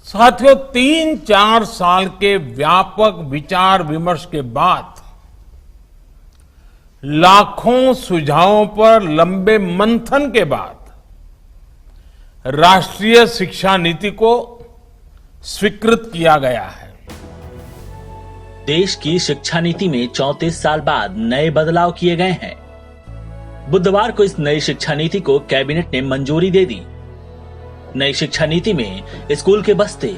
साथियों, 3-4 साल के व्यापक विचार विमर्श के बाद लाखों सुझावों पर लंबे मंथन के बाद राष्ट्रीय शिक्षा नीति को स्वीकृत किया गया है। देश की शिक्षा नीति में 34 साल बाद नए बदलाव किए गए हैं। बुधवार को इस नई शिक्षा नीति को कैबिनेट ने मंजूरी दे दी। नई शिक्षा नीति में स्कूल के बस्ते,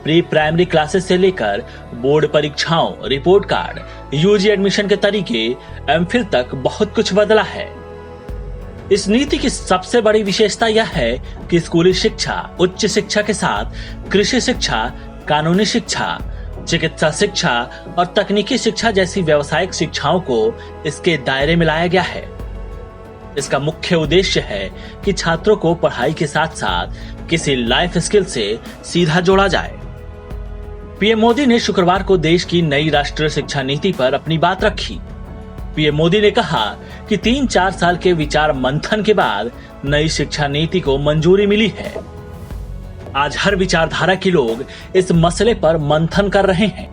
प्री प्राइमरी क्लासेस से लेकर बोर्ड परीक्षाओं, रिपोर्ट कार्ड, यूजी एडमिशन के तरीके, एमफिल तक बहुत कुछ बदला है। इस नीति की सबसे बड़ी विशेषता यह है कि स्कूली शिक्षा, उच्च शिक्षा के साथ कृषि शिक्षा, कानूनी शिक्षा, चिकित्सा शिक्षा और तकनीकी शिक्षा जैसी व्यावसायिक शिक्षाओं को इसके दायरे में लाया गया है। इसका मुख्य उद्देश्य है कि छात्रों को पढ़ाई के साथ साथ किसी लाइफ स्किल से सीधा जोड़ा जाए। पीएम मोदी ने शुक्रवार को देश की नई राष्ट्रीय शिक्षा नीति पर अपनी बात रखी। पीएम मोदी ने कहा कि 3-4 साल के विचार मंथन के बाद नई शिक्षा नीति को मंजूरी मिली है। आज हर विचारधारा के लोग इस मसले पर मंथन कर रहे हैं।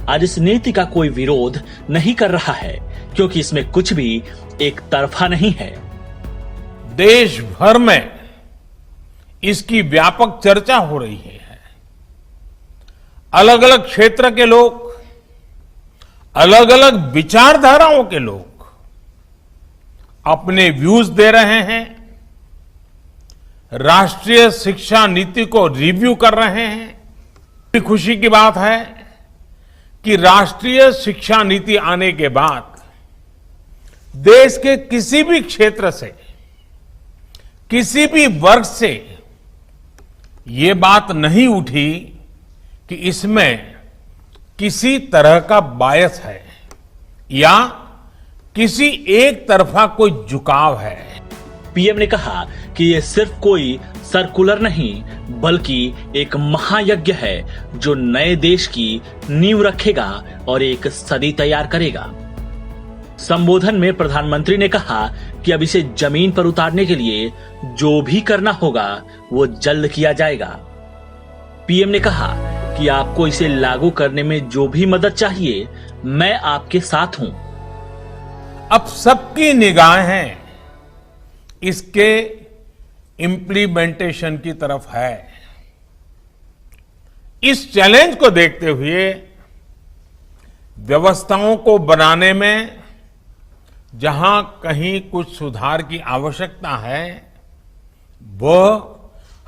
आज इस नीति का कोई विरोध नहीं कर रहा है, क्योंकि इसमें कुछ भी एक तरफा नहीं है। देश भर में इसकी व्यापक चर्चा हो रही है। अलग अलग क्षेत्र के लोग, अलग अलग विचारधाराओं के लोग अपने व्यूज दे रहे हैं, राष्ट्रीय शिक्षा नीति को रिव्यू कर रहे हैं। खुशी की बात है कि राष्ट्रीय शिक्षा नीति आने के बाद देश के किसी भी क्षेत्र से, किसी भी वर्ग से ये बात नहीं उठी कि इसमें किसी तरह का बायस है या किसी एक तरफा कोई झुकाव है। पीएम ने कहा कि ये सिर्फ कोई सर्कुलर नहीं, बल्कि एक महायज्ञ है जो नए देश की नींव रखेगा और एक सदी तैयार करेगा। संबोधन में प्रधानमंत्री ने कहा कि अब इसे जमीन पर उतारने के लिए जो भी करना होगा वो जल्द किया जाएगा। पीएम ने कहा कि आपको इसे लागू करने में जो भी मदद चाहिए, मैं आपके साथ हूं। अब सबकी निगाहें इसके इम्प्लीमेंटेशन की तरफ है। इस चैलेंज को देखते हुए व्यवस्थाओं को बनाने में जहां कहीं कुछ सुधार की आवश्यकता है, वो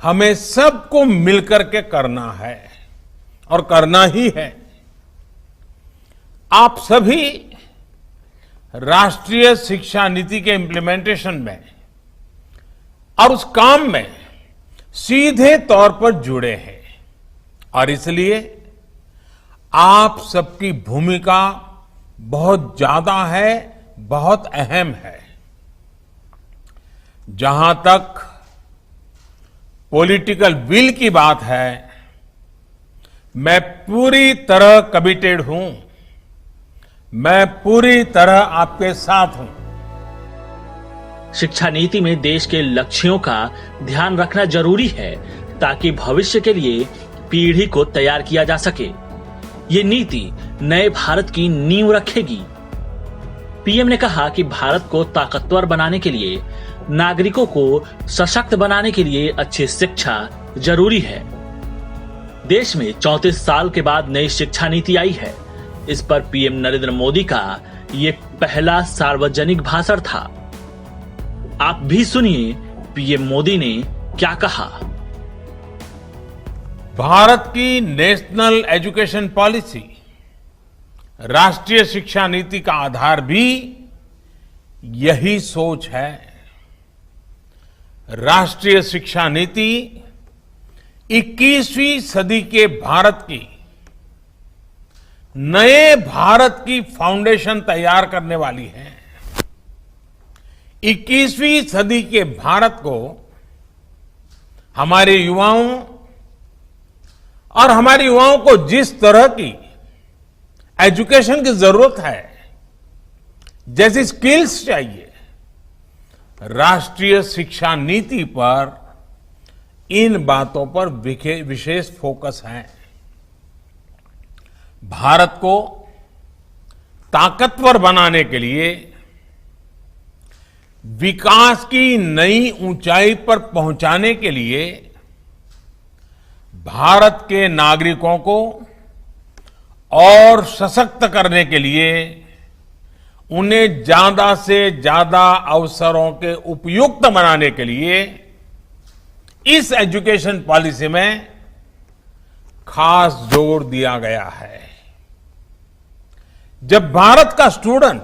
हमें सबको मिलकर के करना है और करना ही है। आप सभी राष्ट्रीय शिक्षा नीति के इम्प्लीमेंटेशन में और उस काम में सीधे तौर पर जुड़े हैं और इसलिए आप सबकी भूमिका बहुत ज्यादा है, बहुत अहम है। जहां तक पॉलिटिकल विल की बात है, मैं पूरी तरह कमिटेड हूं, मैं पूरी तरह आपके साथ हूं। शिक्षा नीति में देश के लक्ष्यों का ध्यान रखना जरूरी है ताकि भविष्य के लिए पीढ़ी को तैयार किया जा सके। ये नीति नए भारत की नींव रखेगी। पीएम ने कहा कि भारत को ताकतवर बनाने के लिए, नागरिकों को सशक्त बनाने के लिए अच्छी शिक्षा जरूरी है। देश में 34 साल के बाद नई शिक्षा नीति आई है। इस पर पीएम नरेंद्र मोदी का ये पहला सार्वजनिक भाषण था। आप भी सुनिए पीएम मोदी ने क्या कहा। भारत की नेशनल एजुकेशन पॉलिसी, राष्ट्रीय शिक्षा नीति का आधार भी यही सोच है। राष्ट्रीय शिक्षा नीति 21वीं सदी के भारत की, नए भारत की फाउंडेशन तैयार करने वाली है। 21वीं सदी के भारत को हमारे युवाओं और हमारे युवाओं को जिस तरह की एजुकेशन की जरूरत है, जैसी स्किल्स चाहिए, राष्ट्रीय शिक्षा नीति पर इन बातों पर विशेष फोकस है। भारत को ताकतवर बनाने के लिए, विकास की नई ऊंचाई पर पहुंचाने के लिए भारत के नागरिकों को और सशक्त करने के लिए उन्हें ज्यादा से ज्यादा अवसरों के उपयुक्त बनाने के लिए इस एजुकेशन पॉलिसी में खास जोर दिया गया है। जब भारत का स्टूडेंट,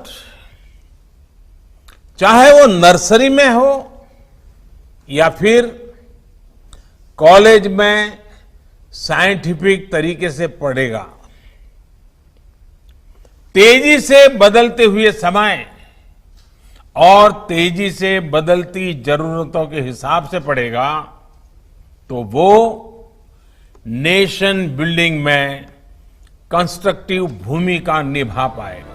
चाहे वो नर्सरी में हो या फिर कॉलेज में साइंटिफिक तरीके से पढ़ेगा, तेजी से बदलते हुए समय और तेजी से बदलती जरूरतों के हिसाब से पढ़ेगा, तो वो नेशन बिल्डिंग में कंस्ट्रक्टिव भूमिका निभा पाएगा।